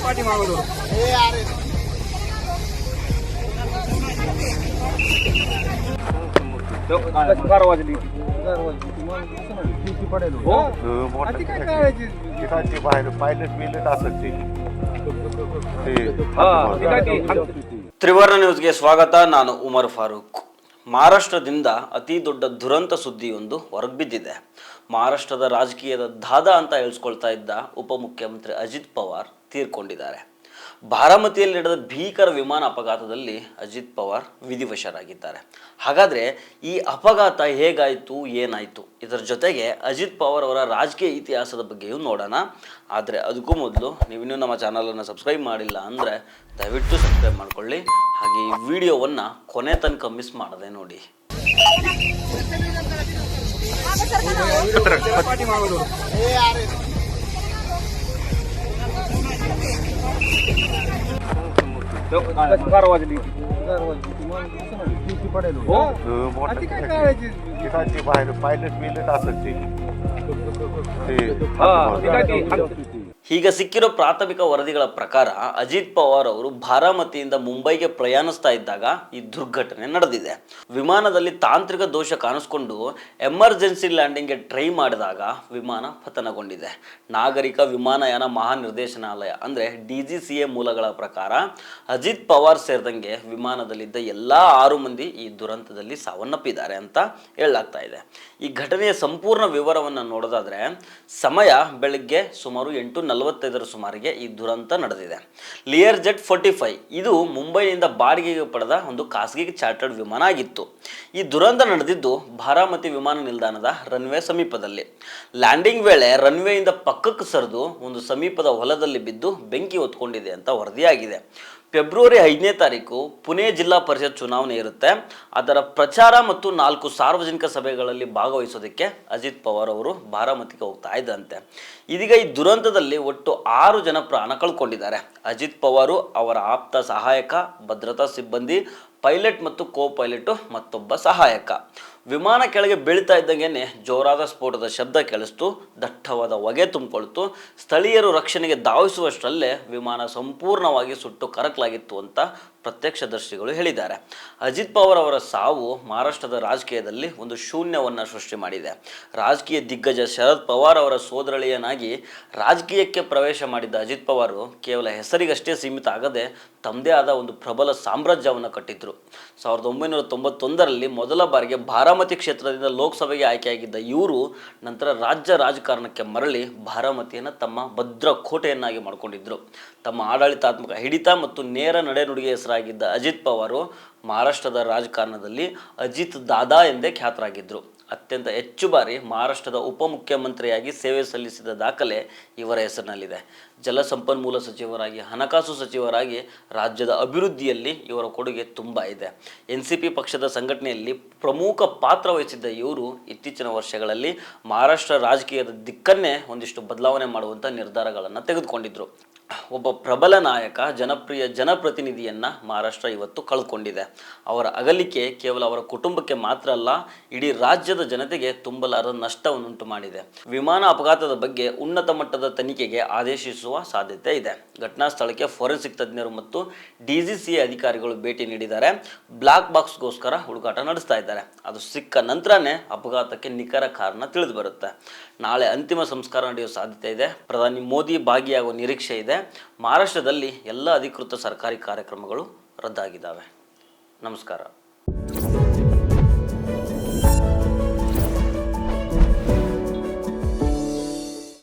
Party ಮಾಡೋದು बाहेर pilot Bilat असत ತ್ರಿವರ್ಣ ನ್ಯೂಸ್ಗೆ ಸ್ವಾಗತ. ನಾನು ಉಮರ್ ಫಾರೂಕ್. ಮಹಾರಾಷ್ಟ್ರದಿಂದ ಅತಿ ದೊಡ್ಡ ದುರಂತ ಸುದ್ದಿಯೊಂದು ಹೊರಬಿದ್ದಿದೆ. ಮಹಾರಾಷ್ಟ್ರದ ರಾಜಕೀಯದ ದಾದ ಅಂತ ಹೇಳ್ಸ್ಕೊಳ್ತಾ ಇದ್ದ ಉಪಮುಖ್ಯಮಂತ್ರಿ ಅಜಿತ್ ಪವಾರ್ ತೀರ್ಕೊಂಡಿದ್ದಾರೆ. ಬಾರಾಮತಿಯಲ್ಲಿ ನಡೆದ ಭೀಕರ ವಿಮಾನ ಅಪಘಾತದಲ್ಲಿ ಅಜಿತ್ ಪವಾರ್ ವಿಧಿವಶರಾಗಿದ್ದಾರೆ. ಹಾಗಾದರೆ ಈ ಅಪಘಾತ ಹೇಗಾಯಿತು, ಏನಾಯಿತು, ಇದರ ಜೊತೆಗೆ ಅಜಿತ್ ಪವಾರ್ ಅವರ ರಾಜಕೀಯ ಇತಿಹಾಸದ ಬಗ್ಗೆಯೂ ನೋಡೋಣ. ಆದರೆ ಅದಕ್ಕೂ ಮೊದಲು ನೀವಿನ್ನೂ ನಮ್ಮ ಚಾನಲನ್ನು ಸಬ್ಸ್ಕ್ರೈಬ್ ಮಾಡಿಲ್ಲ ಅಂದರೆ ದಯವಿಟ್ಟು ಸಬ್ಸ್ಕ್ರೈಬ್ ಮಾಡಿಕೊಳ್ಳಿ. ಹಾಗೆ ಈ ವಿಡಿಯೋವನ್ನು ಕೊನೆ ತನಕ ಮಿಸ್ ಮಾಡದೆ ನೋಡಿ. ಪಾರ್ಟಿ ಮಾಡೋದು बाहेर पायलट बिलट असत ಈಗ ಸಿಕ್ಕಿರೋ ಪ್ರಾಥಮಿಕ ವರದಿಗಳ ಪ್ರಕಾರ ಅಜಿತ್ ಪವಾರ್ ಅವರು ಬಾರಾಮತಿಯಿಂದ ಮುಂಬೈಗೆ ಪ್ರಯಾಣಿಸ್ತಾ ಇದ್ದಾಗ ಈ ದುರ್ಘಟನೆ ನಡೆದಿದೆ. ವಿಮಾನದಲ್ಲಿ ತಾಂತ್ರಿಕ ದೋಷ ಕಾಣಿಸ್ಕೊಂಡು ಎಮರ್ಜೆನ್ಸಿ ಲ್ಯಾಂಡಿಂಗ್ಗೆ ಟ್ರೈ ಮಾಡಿದಾಗ ವಿಮಾನ ಪತನಗೊಂಡಿದೆ. ನಾಗರಿಕ ವಿಮಾನಯಾನ ಮಹಾನಿರ್ದೇಶನಾಲಯ ಅಂದರೆ DGCA ಮೂಲಗಳ ಪ್ರಕಾರ ಅಜಿತ್ ಪವಾರ್ ಸೇರಿದಂಗೆ ವಿಮಾನದಲ್ಲಿದ್ದ ಎಲ್ಲ 6 ಮಂದಿ ಈ ದುರಂತದಲ್ಲಿ ಸಾವನ್ನಪ್ಪಿದ್ದಾರೆ ಅಂತ ಹೇಳಲಾಗ್ತಾ ಇದೆ. ಈ ಘಟನೆಯ ಸಂಪೂರ್ಣ ವಿವರವನ್ನು ನೋಡೋದಾದ್ರೆ ಸಮಯ ಬೆಳಗ್ಗೆ ಸುಮಾರು 8:45 ಸುಮಾರಿಗೆ ಈ ದುರಂತ ನಡೆದಿದೆ. ಲಿಯರ್ ಜೆಟ್ 45 ಇದು ಮುಂಬೈನಿಂದ ಬಾಡಿಗೆಗೆ ಪಡೆದ ಒಂದು ಖಾಸಗಿ ಚಾರ್ಟರ್ಡ್ ವಿಮಾನ ಆಗಿತ್ತು. ಈ ದುರಂತ ನಡೆದಿದ್ದು ಬಾರಾಮತಿ ವಿಮಾನ ನಿಲ್ದಾಣದ ರನ್ವೇ ಸಮೀಪದಲ್ಲಿ. ಲ್ಯಾಂಡಿಂಗ್ ವೇಳೆ ರನ್ವೇಯಿಂದ ಪಕ್ಕಕ್ಕೆ ಸರಿದು ಒಂದು ಸಮೀಪದ ಹೊಲದಲ್ಲಿ ಬಿದ್ದು ಬೆಂಕಿ ಹೊತ್ಕೊಂಡಿದೆ ಅಂತ ವರದಿಯಾಗಿದೆ. ಫೆಬ್ರವರಿ 5ನೇ ತಾರೀಕು ಪುಣೆ ಜಿಲ್ಲಾ ಪರಿಷತ್ ಚುನಾವಣೆ ಇರುತ್ತೆ. ಅದರ ಪ್ರಚಾರ ಮತ್ತು 4 ಸಾರ್ವಜನಿಕ ಸಭೆಗಳಲ್ಲಿ ಭಾಗವಹಿಸೋದಕ್ಕೆ ಅಜಿತ್ ಪವಾರ್ ಅವರು ಬಾರಾಮತಿಗೆ ಹೋಗ್ತಾ ಇದ್ದಂತೆ. ಇದೀಗ ಈ ದುರಂತದಲ್ಲಿ ಒಟ್ಟು 6 ಜನ ಪ್ರಾಣ ಕಳ್ಕೊಂಡಿದ್ದಾರೆ. ಅಜಿತ್ ಪವಾರು, ಅವರ ಆಪ್ತ ಸಹಾಯಕ, ಭದ್ರತಾ ಸಿಬ್ಬಂದಿ, ಪೈಲಟ್ ಮತ್ತು ಕೋ ಪೈಲಟ್ ಮತ್ತೊಬ್ಬ ಸಹಾಯಕ. ವಿಮಾನ ಕೆಳಗೆ ಬೀಳ್ತಾ ಇದ್ದಂಗೆ ಜೋರಾದ ಸ್ಫೋಟದ ಶಬ್ದ ಕೇಳಿಸ್ತು, ದಟ್ಟವಾದ ಹೊಗೆ ತುಂಬಿಕೊಳ್ತು. ಸ್ಥಳೀಯರು ರಕ್ಷಣೆಗೆ ಧಾವಿಸುವಷ್ಟರಲ್ಲೇ ವಿಮಾನ ಸಂಪೂರ್ಣವಾಗಿ ಸುಟ್ಟು ಕರಕಲಾಗಿತ್ತು ಅಂತ ಪ್ರತ್ಯಕ್ಷದರ್ಶಿಗಳು ಹೇಳಿದ್ದಾರೆ. ಅಜಿತ್ ಪವಾರ್ ಅವರ ಸಾವು ಮಹಾರಾಷ್ಟ್ರದ ರಾಜಕೀಯದಲ್ಲಿ ಒಂದು ಶೂನ್ಯವನ್ನು ಸೃಷ್ಟಿ ಮಾಡಿದೆ. ರಾಜಕೀಯ ದಿಗ್ಗಜ ಶರದ್ ಪವಾರ್ ಅವರ ಸೋದರಳಿಯನಾಗಿ ರಾಜಕೀಯಕ್ಕೆ ಪ್ರವೇಶ ಮಾಡಿದ್ದ ಅಜಿತ್ ಪವಾರ್ ಕೇವಲ ಹೆಸರಿಗಷ್ಟೇ ಸೀಮಿತ ಆಗದೆ ತಮ್ಮದೇ ಆದ ಒಂದು ಪ್ರಬಲ ಸಾಮ್ರಾಜ್ಯವನ್ನು ಕಟ್ಟಿದ್ರು. 1991ರಲ್ಲಿ ಮೊದಲ ಬಾರಿಗೆ ಬಾರಾಮತಿ ಕ್ಷೇತ್ರದಿಂದ ಲೋಕಸಭೆಗೆ ಆಯ್ಕೆಯಾಗಿದ್ದ ಇವರು ನಂತರ ರಾಜ್ಯ ರಾಜಕಾರಣಕ್ಕೆ ಮರಳಿ ಬಾರಾಮತಿಯನ್ನು ತಮ್ಮ ಭದ್ರ ಕೋಟೆಯನ್ನಾಗಿ ಮಾಡಿಕೊಂಡಿದ್ರು. ತಮ್ಮ ಆಡಳಿತಾತ್ಮಕ ಹಿಡಿತ ಮತ್ತು ನೇರ ನಡೆನುಡಿಗೆ ಹೆಸರಾಗಿದ್ದ ಅಜಿತ್ ಪವಾರ್ ಮಹಾರಾಷ್ಟ್ರದ ರಾಜಕಾರಣದಲ್ಲಿ ಅಜಿತ್ ದಾದಾ ಎಂದೇ ಖ್ಯಾತರಾಗಿದ್ದರು. ಅತ್ಯಂತ ಹೆಚ್ಚು ಬಾರಿ ಮಹಾರಾಷ್ಟ್ರದ ಉಪಮುಖ್ಯಮಂತ್ರಿಯಾಗಿ ಸೇವೆ ಸಲ್ಲಿಸಿದ ದಾಖಲೆ ಇವರ ಹೆಸರಿನಲ್ಲಿದೆ. ಜಲಸಂಪನ್ಮೂಲ ಸಚಿವರಾಗಿ, ಹಣಕಾಸು ಸಚಿವರಾಗಿ ರಾಜ್ಯದ ಅಭಿವೃದ್ಧಿಯಲ್ಲಿ ಇವರ ಕೊಡುಗೆ ತುಂಬ ಇದೆ. NCP ಪಕ್ಷದ ಸಂಘಟನೆಯಲ್ಲಿ ಪ್ರಮುಖ ಪಾತ್ರ ವಹಿಸಿದ್ದ ಇವರು ಇತ್ತೀಚಿನ ವರ್ಷಗಳಲ್ಲಿ ಮಹಾರಾಷ್ಟ್ರ ರಾಜಕೀಯದ ದಿಕ್ಕನ್ನೇ ಒಂದಿಷ್ಟು ಬದಲಾವಣೆ ಮಾಡುವಂಥ ನಿರ್ಧಾರಗಳನ್ನು ತೆಗೆದುಕೊಂಡಿದ್ದರು. ಒಬ್ಬ ಪ್ರಬಲ ನಾಯಕ, ಜನಪ್ರಿಯ ಜನಪ್ರತಿನಿಧಿಯನ್ನು ಮಹಾರಾಷ್ಟ್ರ ಇವತ್ತು ಕಳ್ಕೊಂಡಿದೆ. ಅವರ ಅಗಲಿಕೆ ಕೇವಲ ಅವರ ಕುಟುಂಬಕ್ಕೆ ಮಾತ್ರ ಅಲ್ಲ, ಇಡೀ ರಾಜ್ಯದ ಜನತೆಗೆ ತುಂಬಲಾರದ ನಷ್ಟವನ್ನುಂಟು ಮಾಡಿದೆ. ವಿಮಾನ ಅಪಘಾತದ ಬಗ್ಗೆ ಉನ್ನತ ಮಟ್ಟದ ತನಿಖೆಗೆ ಆದೇಶಿಸುವ ಸಾಧ್ಯತೆ ಇದೆ. ಘಟನಾ ಸ್ಥಳಕ್ಕೆ ಫೋರೆನ್ಸಿಕ್ ತಜ್ಞರು ಮತ್ತು DGCA ಅಧಿಕಾರಿಗಳು ಭೇಟಿ ನೀಡಿದ್ದಾರೆ. ಬ್ಲಾಕ್ ಬಾಕ್ಸ್ಗೋಸ್ಕರ ಹುಡುಕಾಟ ನಡೆಸ್ತಾ ಇದ್ದಾರೆ. ಅದು ಸಿಕ್ಕ ನಂತರನೇ ಅಪಘಾತಕ್ಕೆ ನಿಖರ ಕಾರಣ ತಿಳಿದು ಬರುತ್ತೆ. ನಾಳೆ ಅಂತಿಮ ಸಂಸ್ಕಾರ ನಡೆಯುವ ಸಾಧ್ಯತೆ ಇದೆ. ಪ್ರಧಾನಿ ಮೋದಿ ಭಾಗಿಯಾಗುವ ನಿರೀಕ್ಷೆ ಇದೆ. ಮಹಾರಾಷ್ಟ್ರದಲ್ಲಿ ಎಲ್ಲ ಅಧಿಕೃತ ಸರ್ಕಾರಿ ಕಾರ್ಯಕ್ರಮಗಳು ರದ್ದಾಗಿದ್ದಾವೆ. ನಮಸ್ಕಾರ.